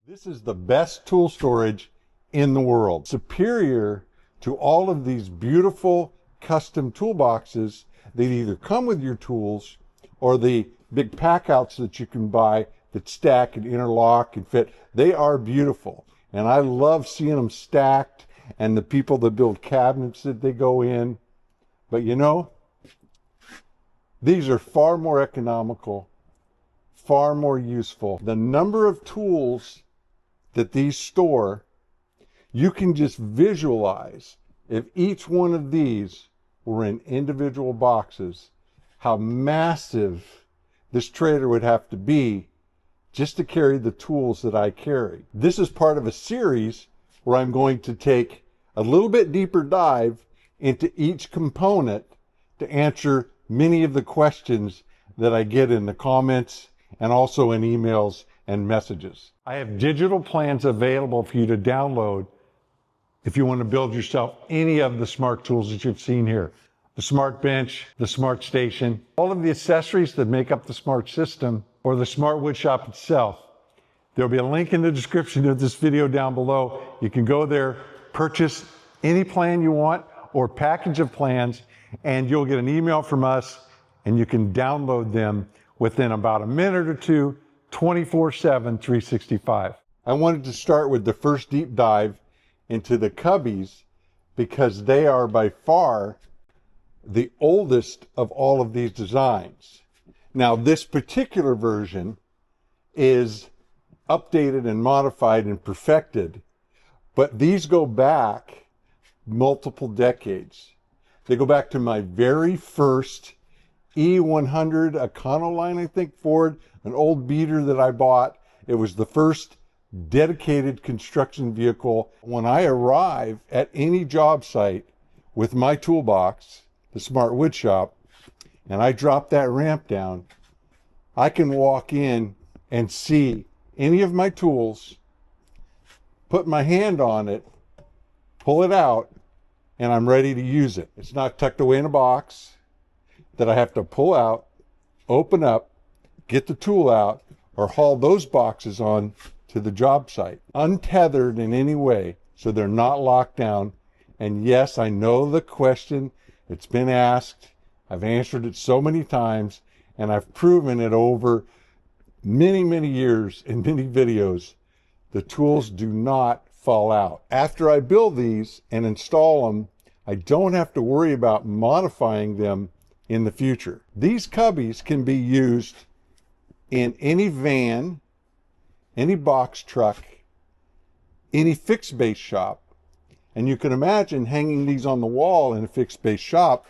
This is the best tool storage in the world. Superior to all of these beautiful custom toolboxes that either come with your tools or the big packouts that you can buy that stack and interlock and fit. They are beautiful. And I love seeing them stacked and the people that build cabinets that they go in. But you know, these are far more economical, far more useful. The number of tools that these store, you can just visualize if each one of these were in individual boxes, how massive this trailer would have to be just to carry the tools that I carry. This is part of a series where I'm going to take a little bit deeper dive into each component to answer many of the questions that I get in the comments and also in emails and messages. I have digital plans available for you to download if you want to build yourself any of the smart tools that you've seen here. The Smart Bench, the Smart Station, all of the accessories that make up the Smart System or the Smart Woodshop itself. There'll be a link in the description of this video down below. You can go there, purchase any plan you want or package of plans, and you'll get an email from us and you can download them within about a minute or two, 24/7, 365. I wanted to start with the first deep dive into the cubbies because they are by far the oldest of all of these designs. Now, this particular version is updated and modified and perfected, but these go back multiple decades. They go back to my very first E100 Econoline, I think, Ford, an old beater that I bought. It was the first dedicated construction vehicle. When I arrive at any job site with my toolbox, the Smart Woodshop, and I drop that ramp down, I can walk in and see any of my tools, put my hand on it, pull it out, and I'm ready to use it. It's not tucked away in a box that I have to pull out, open up, get the tool out, or haul those boxes on to the job site. Untethered in any way, so they're not locked down. And yes, I know the question, it's been asked. I've answered it so many times, and I've proven it over many, many years in many videos. The tools do not fall out. After I build these and install them, I don't have to worry about modifying them in the future. These cubbies can be used in any van, any box truck, any fixed base shop. And you can imagine hanging these on the wall in a fixed base shop,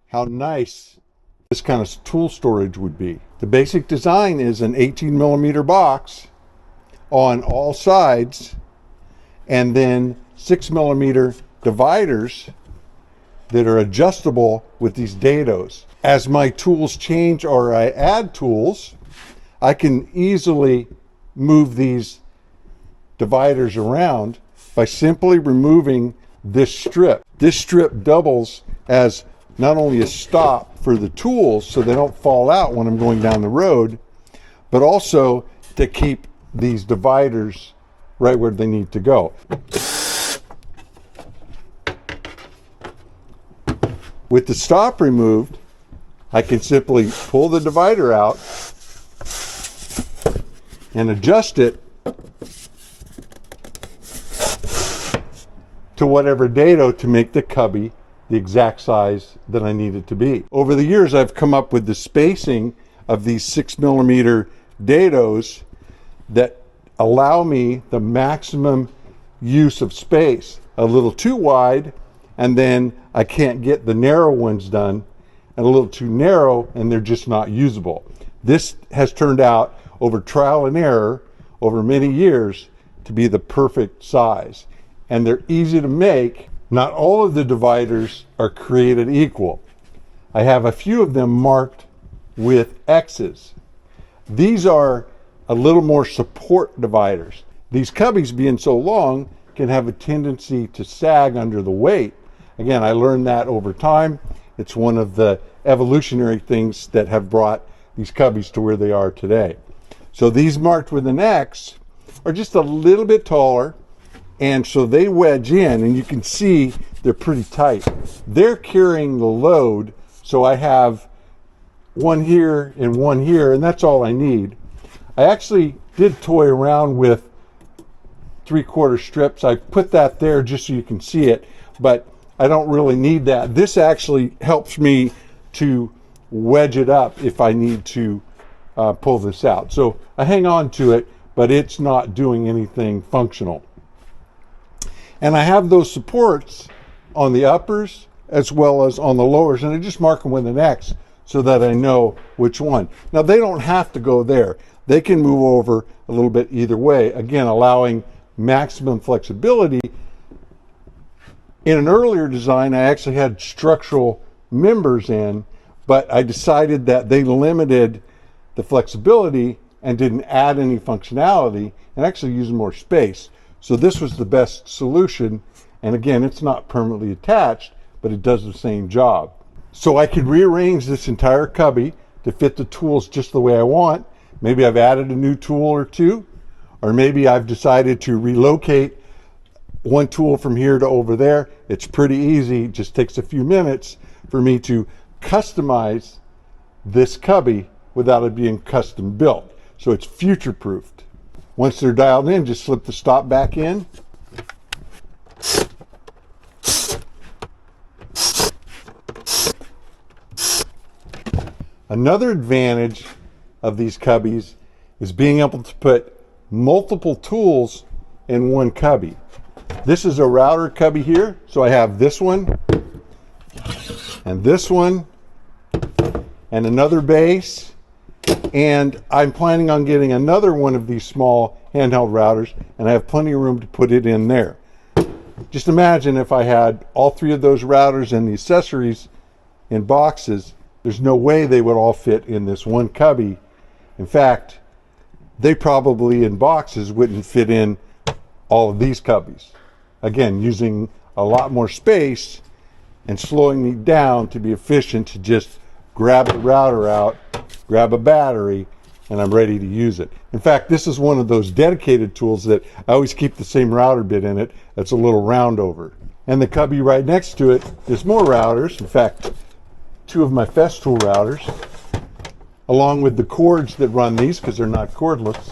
how nice this kind of tool storage would be. The basic design is an 18mm box on all sides, and then 6mm dividers that are adjustable with these dados. As my tools change or I add tools, I can easily move these dividers around by simply removing this strip. This strip doubles as not only a stop for the tools so they don't fall out when I'm going down the road, but also to keep these dividers right where they need to go. With the stop removed, I can simply pull the divider out and adjust it to whatever dado to make the cubby the exact size that I need it to be. Over the years, I've come up with the spacing of these 6mm dados that allow me the maximum use of space. A little too wide, and then I can't get the narrow ones done, and a little too narrow, and they're just not usable. This has turned out over trial and error over many years to be the perfect size. And they're easy to make. Not all of the dividers are created equal. I have a few of them marked with X's. These are a little more support dividers. These cubbies, being so long, can have a tendency to sag under the weight. Again, I learned that over time. It's one of the evolutionary things that have brought these cubbies to where they are today. So these marked with an X are just a little bit taller, and so they wedge in, and you can see they're pretty tight. They're carrying the load, so I have one here and one here, and that's all I need. I actually did toy around with 3/4 strips. I put that there just so you can see it, but I don't really need that. This actually helps me to wedge it up if I need to pull this out. So I hang on to it, but it's not doing anything functional. And I have those supports on the uppers as well as on the lowers, and I just mark them with an X so that I know which one. Now they don't have to go there. They can move over a little bit either way, again allowing maximum flexibility. In an earlier design, I actually had structural members in, but I decided that they limited the flexibility and didn't add any functionality and actually used more space. So this was the best solution. And again, it's not permanently attached, but it does the same job. So I could rearrange this entire cubby to fit the tools just the way I want. Maybe I've added a new tool or two, or maybe I've decided to relocate one tool from here to over there. It's pretty easy. It just takes a few minutes for me to customize this cubby without it being custom built. So it's future proofed. Once they're dialed in, just slip the stop back in. Another advantage of these cubbies is being able to put multiple tools in one cubby. This is a router cubby here, so I have this one and this one and another base, and I'm planning on getting another one of these small handheld routers, and I have plenty of room to put it in there. Just imagine if I had all three of those routers and the accessories in boxes. There's no way they would all fit in this one cubby. In fact, they probably in boxes wouldn't fit in all of these cubbies. Again, using a lot more space and slowing me down to be efficient to just grab the router out, grab a battery, and I'm ready to use it. In fact, this is one of those dedicated tools that I always keep the same router bit in it. That's a little round over. And the cubby right next to it, there's more routers. In fact, two of my Festool routers, along with the cords that run these because they're not cordless.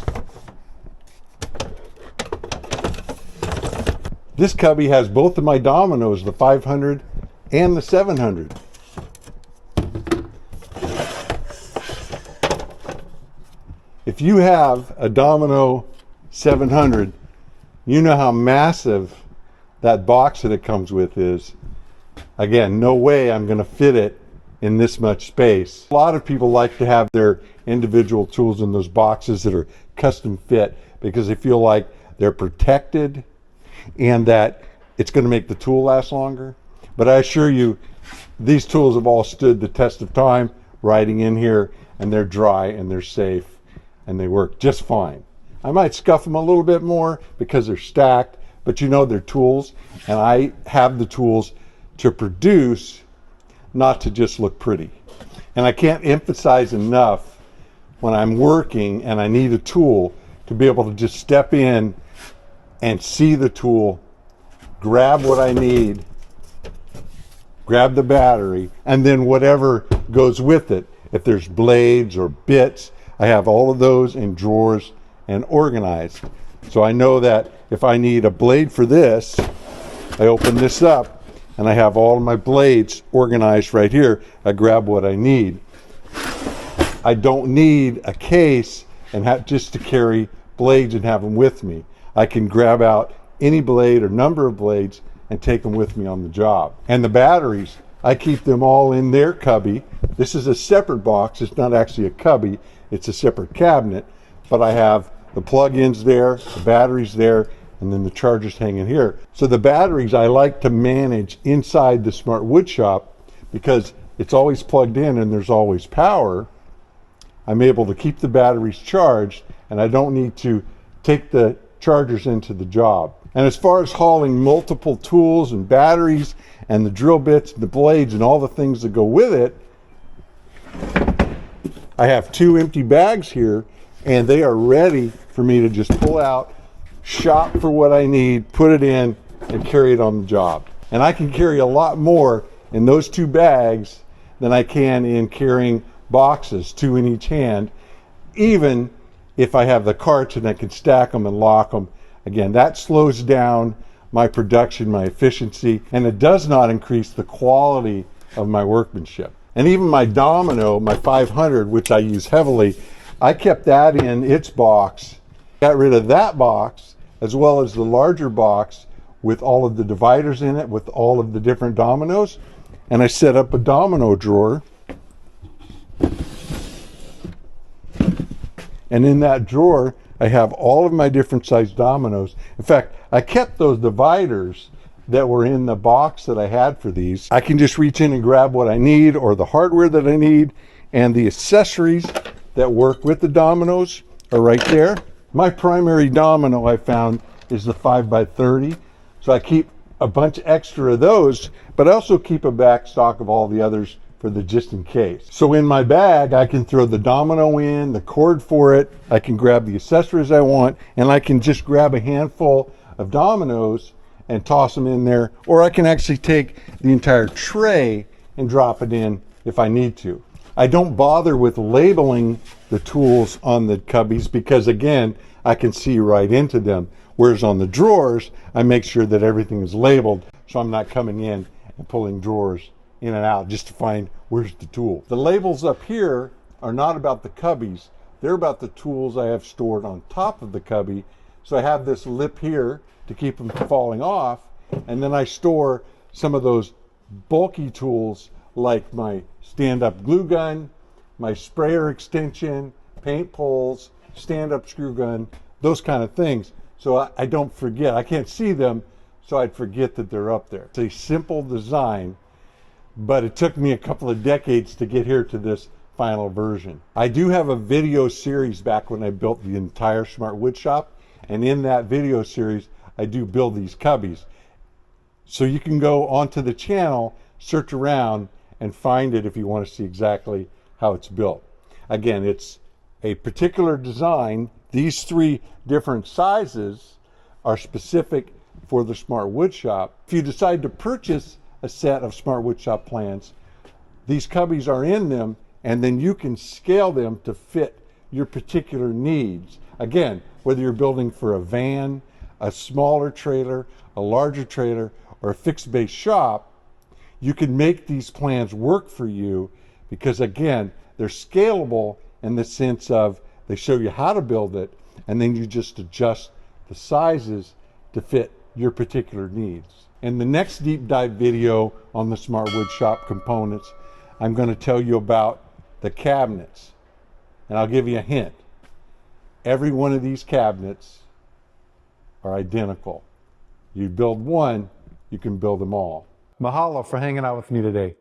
This cubby has both of my dominoes, the 500 and the 700. If you have a Domino 700, you know how massive that box that it comes with is. Again, no way I'm going to fit it in this much space. A lot of people like to have their individual tools in those boxes that are custom fit because they feel like they're protected and that it's going to make the tool last longer. But I assure you, these tools have all stood the test of time riding in here, and they're dry and they're safe and they work just fine. I might scuff them a little bit more because they're stacked, but you know they're tools, and I have the tools to produce, not to just look pretty. And I can't emphasize enough when I'm working and I need a tool to be able to just step in and see the tool, grab what I need, grab the battery, and then whatever goes with it. If there's blades or bits, I have all of those in drawers and organized. So I know that if I need a blade for this, I open this up and I have all of my blades organized right here. I grab what I need. I don't need a case and have just to carry blades and have them with me. I can grab out any blade or number of blades and take them with me on the job. And the batteries, I keep them all in their cubby. This is a separate box. It's not actually a cubby. It's a separate cabinet, but I have the plug-ins there, the batteries there, and then the chargers hanging here. So the batteries I like to manage inside the Smart Woodshop because it's always plugged in and there's always power. I'm able to keep the batteries charged and I don't need to take the chargers into the job. And as far as hauling multiple tools and batteries and the drill bits and the blades and all the things that go with it, I have two empty bags here and they are ready for me to just pull out, shop for what I need, put it in, and carry it on the job. And I can carry a lot more in those 2 bags than I can in carrying boxes, 2 in each hand, even if I have the carts and I can stack them and lock them. Again, that slows down my production, my efficiency, and it does not increase the quality of my workmanship. And even my domino, my 500, which I use heavily, I kept that in its box, got rid of that box, as well as the larger box with all of the dividers in it, with all of the different dominoes, and I set up a domino drawer. And in that drawer, I have all of my different size dominoes. In fact, I kept those dividers that were in the box that I had for these. I can just reach in and grab what I need, or the hardware that I need, and the accessories that work with the dominoes are right there. My primary domino I found is the 5x30. So I keep a bunch extra of those, but I also keep a back stock of all the others for the just in case. So in my bag, I can throw the domino in, the cord for it, I can grab the accessories I want, and I can just grab a handful of dominoes and toss them in there, or I can actually take the entire tray and drop it in if I need to. I don't bother with labeling the tools on the cubbies because, again, I can see right into them. Whereas on the drawers, I make sure that everything is labeled so I'm not coming in and pulling drawers in and out just to find where's the tool. The labels up here are not about the cubbies. They're about the tools I have stored on top of the cubby. So I have this lip here to keep them from falling off. And then I store some of those bulky tools like my stand-up glue gun, my sprayer extension, paint poles, stand-up screw gun, those kind of things. So I don't forget. I can't see them, so I'd forget that they're up there. It's a simple design, but it took me a couple of decades to get here to this final version. I do have a video series back when I built the entire Smart Woodshop, and in that video series, I do build these cubbies. So you can go onto the channel, search around, and find it if you want to see exactly how it's built. Again, it's a particular design. These 3 different sizes are specific for the Smart Woodshop. If you decide to purchase a set of Smart Woodshop plans, these cubbies are in them, and then you can scale them to fit your particular needs. Again, whether you're building for a van, a smaller trailer, a larger trailer, or a fixed base shop, you can make these plans work for you because, again, they're scalable in the sense of they show you how to build it, and then you just adjust the sizes to fit your particular needs. In the next deep dive video on the Smart Woodshop components, I'm going to tell you about the cabinets. And I'll give you a hint. Every one of these cabinets are identical. You build one, you can build them all. Mahalo for hanging out with me today.